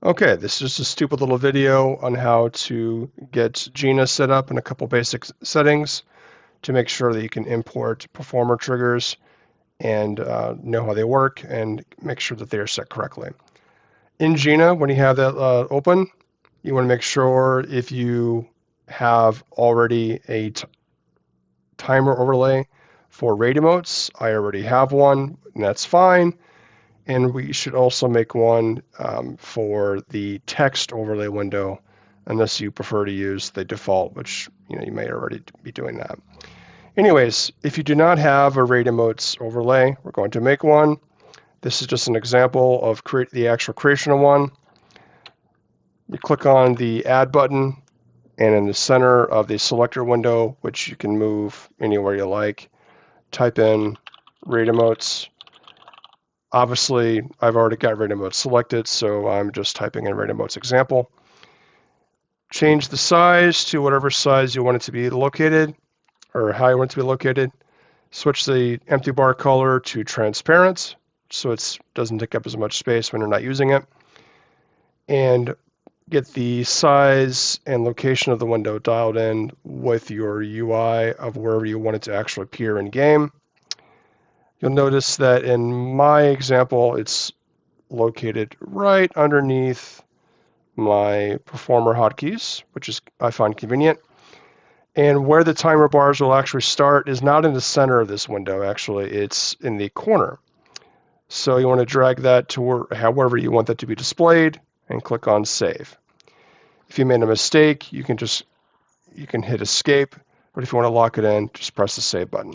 Okay, this is just a stupid little video on how to get Gina set up in a couple basic settings to make sure that you can import performer triggers and know how they work and make sure that they are set correctly. In Gina, when you have that open, you want to make sure if you have already a timer overlay for rate emotes. I already have one, and that's fine. And we should also make one for the text overlay window, unless you prefer to use the default, which you may already be doing that. Anyways, if you do not have a rate emotes overlay, we're going to make one. This is just an example of the actual creation of one. You click on the add button, and in the center of the selector window, which you can move anywhere you like, type in rate emotes. Obviously, I've already got rate emotes selected, so I'm just typing in rate emotes example. Change the size to whatever size you want it to be located, or how you want it to be located. Switch the empty bar color to transparent, so it doesn't take up as much space when you're not using it. And get the size and location of the window dialed in with your UI of wherever you want it to actually appear in game. You'll notice that in my example, it's located right underneath my performer hotkeys, which is I find convenient. And where the timer bars will actually start is not in the center of this window, actually, it's in the corner. So you want to drag that to however you want that to be displayed and click on Save. If you made a mistake, you can hit Escape, but if you want to lock it in, just press the Save button.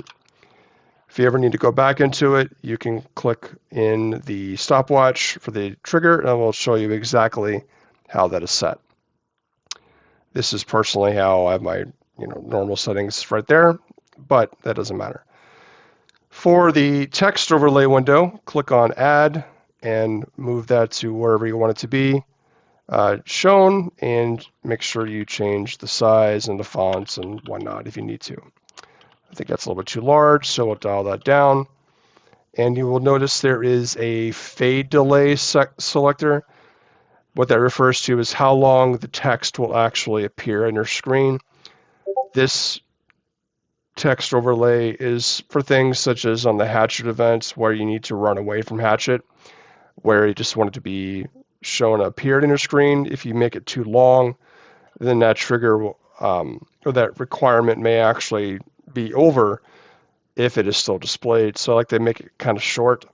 If you ever need to go back into it, you can click in the stopwatch for the trigger, and it will show you exactly how that is set. This is personally how I have my normal settings right there, but that doesn't matter. For the text overlay window, click on Add and move that to wherever you want it to be shown, and make sure you change the size and the fonts and whatnot if you need to. I think that's a little bit too large, so we'll dial that down. And you will notice there is a fade delay selector. What that refers to is how long the text will actually appear on your screen. This text overlay is for things such as on the Hatchet events where you need to run away from Hatchet, where you just want it to be shown appeared in your screen. If you make it too long, then that trigger will, or that requirement may actually be over if it is still displayed. So I like to make it kind of short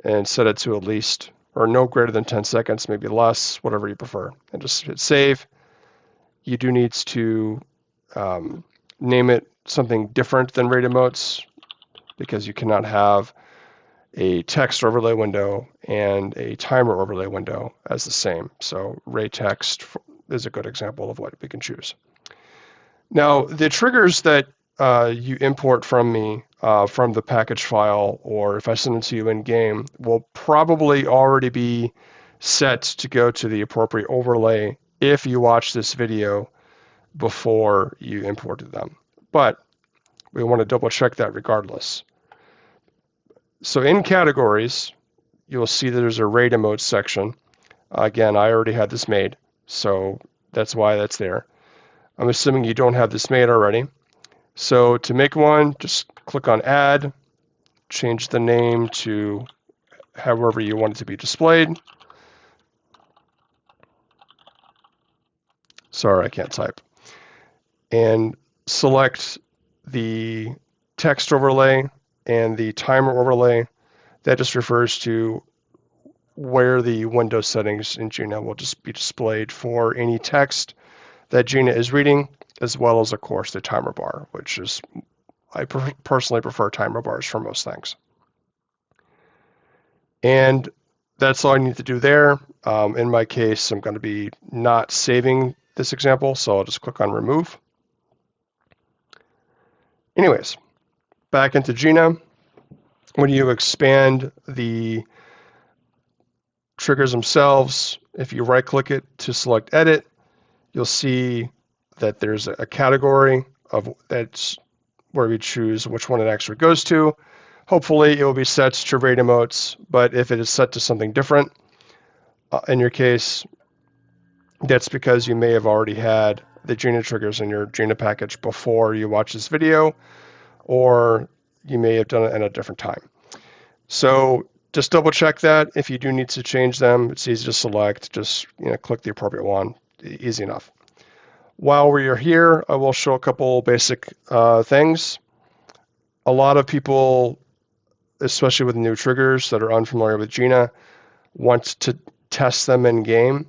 and set it to at least or no greater than 10 seconds, maybe less, whatever you prefer. And just hit save. You do need to name it something different than rate emotes, because you cannot have a text overlay window and a timer overlay window as the same. So rate text is a good example of what we can choose. Now, the triggers that you import from me from the package file, or if I send it to you in game, will probably already be set to go to the appropriate overlay if you watch this video before you imported them. But we want to double check that regardless. So in categories, you'll see that there's a rate emotes section. Again, I already had this made, so that's why that's there. I'm assuming you don't have this made already. So to make one, just click on Add, change the name to however you want it to be displayed. Sorry, I can't type. And select the text overlay and the timer overlay. That just refers to where the window settings in Gina will just be displayed for any text that Gina is reading, as well as, of course, the timer bar, which is, I personally prefer timer bars for most things. And that's all I need to do there. In my case, I'm going to be not saving this example, so I'll just click on Remove. Anyways, back into Gina. When you expand the triggers themselves, if you right-click it to select Edit, you'll see that there's a category of that's where we choose which one it actually goes to. Hopefully it will be set to rate emotes, but if it is set to something different, in your case, That's because you may have already had the Gina triggers in your Gina package before you watch this video, or you may have done it at a different time. So just double check that. If you do need to change them, it's easy to select. Just click the appropriate one. Easy enough. While we're here, I will show a couple basic things. A lot of people, especially with new triggers that are unfamiliar with Gina, want to test them in game.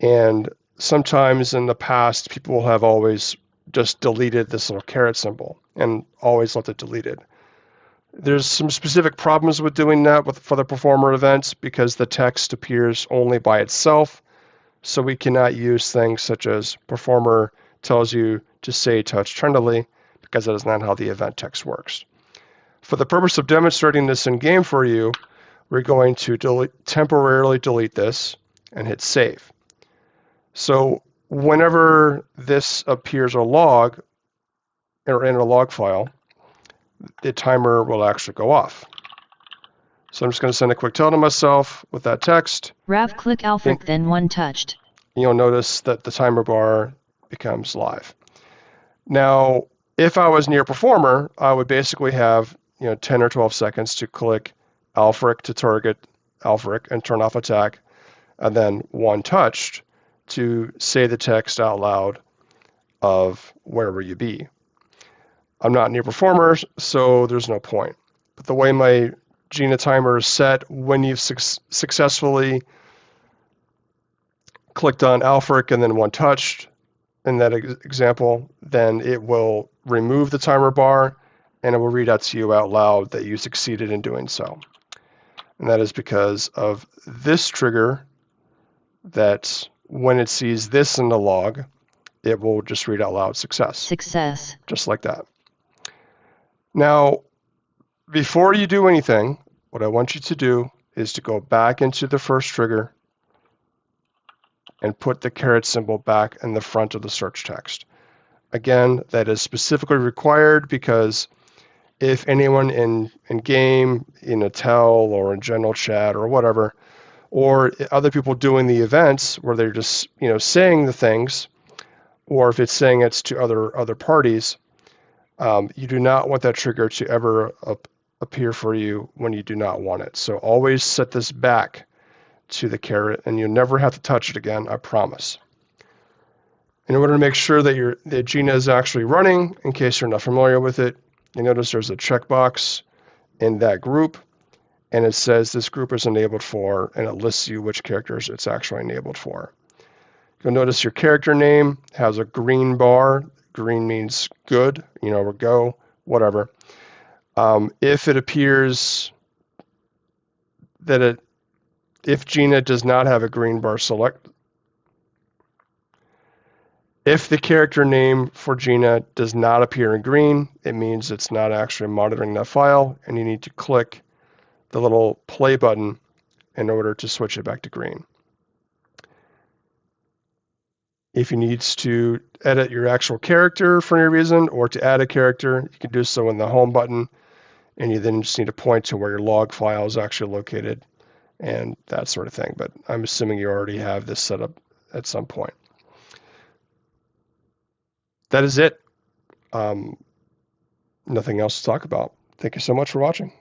And sometimes in the past, people have always just deleted this little caret symbol and always left it deleted. There's some specific problems with doing that for the performer events because the text appears only by itself. So we cannot use things such as performer tells you to say touch tenderly because that is not how the event text works. For the purpose of demonstrating this in game for you, we're going to temporarily delete this and hit save. So whenever this appears a log or in a log file, the timer will actually go off. So I'm just going to send a quick tell to myself with that text. Rav click Alfric then one touched. You'll notice that the timer bar becomes live. Now, if I was near performer, I would basically have 10 or 12 seconds to click Alfric to target Alfric and turn off attack, and then one touched to say the text out loud of wherever you be. I'm not near performers, so there's no point. But the way my Gina timer is set, when you've successfully clicked on Alfric and then one touched in that example, then it will remove the timer bar and it will read out to you out loud that you succeeded in doing so. And that is because of this trigger that when it sees this in the log, it will just read out loud success. Success. Just like that. Now, before you do anything, what I want you to do is to go back into the first trigger and put the caret symbol back in the front of the search text. Again, that is specifically required because if anyone in game, in a tell or in general chat or whatever, or other people doing the events where they're just saying the things, or if it's saying it's to other parties, you do not want that trigger to ever appear for you when you do not want it. So always set this back to the caret, and you'll never have to touch it again, I promise. In order to make sure that Gina is actually running, in case you're not familiar with it, you notice there's a checkbox in that group, and it says this group is enabled for, and it lists you which characters it's actually enabled for. You'll notice your character name has a green bar. Green means good, or go, whatever. If it appears that if Gina does not have a green bar select, if the character name for Gina does not appear in green, it means it's not actually monitoring that file, and you need to click the little play button in order to switch it back to green. If you need to edit your actual character for any reason or to add a character, you can do so in the home button, and you then just need to point to where your log file is actually located and that sort of thing. But I'm assuming you already have this set up at some point. That is it. Nothing else to talk about. Thank you so much for watching.